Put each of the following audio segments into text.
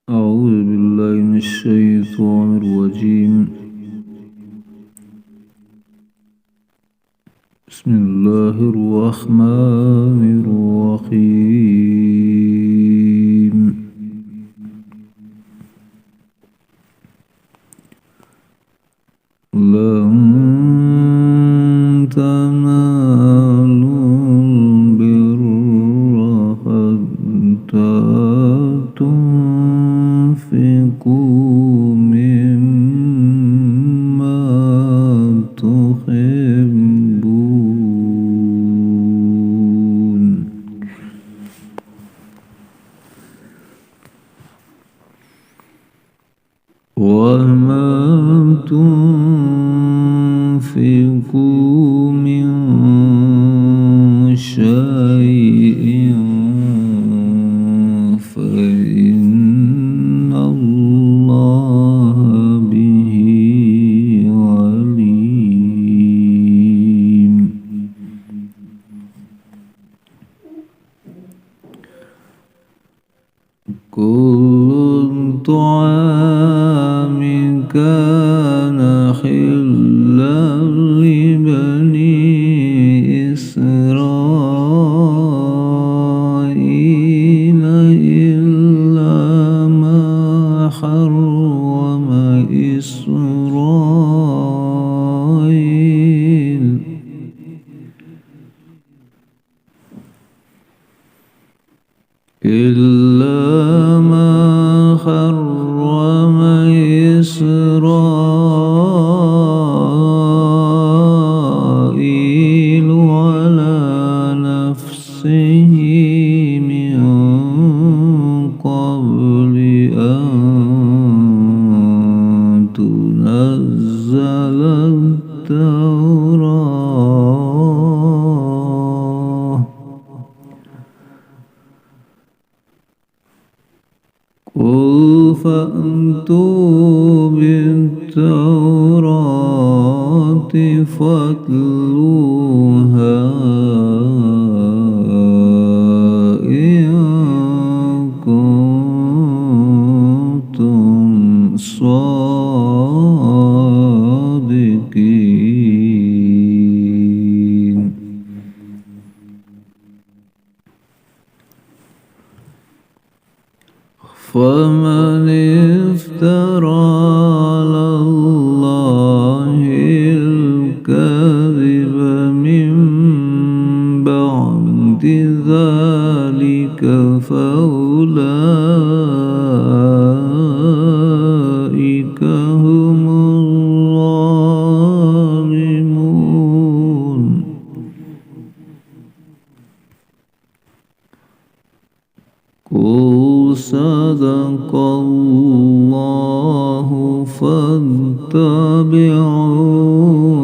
أعوذ بالله من الشيطان الرجيم. بسم الله الرحمن الرحيم. لن تنالوا البر حتى تنفقوا مما تحبون. وما تنفقوا من شيء فإن الله به عليم. كل طعام كان حلا لبني إسرائيل إلا ما حرم إسرائيل على نفسه من قبل أن تنزل التوراة. قل فأتوا بالتوراة فاتلوها إن كنتم صادقين. فمن افترى على الله الكذب من بعد ذلك فأولئك هم الظالمون. قل صدق الله فاتبعوا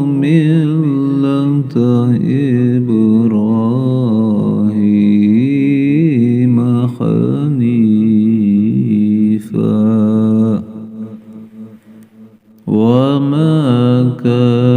ملة إبراهيم حنيفا وما كان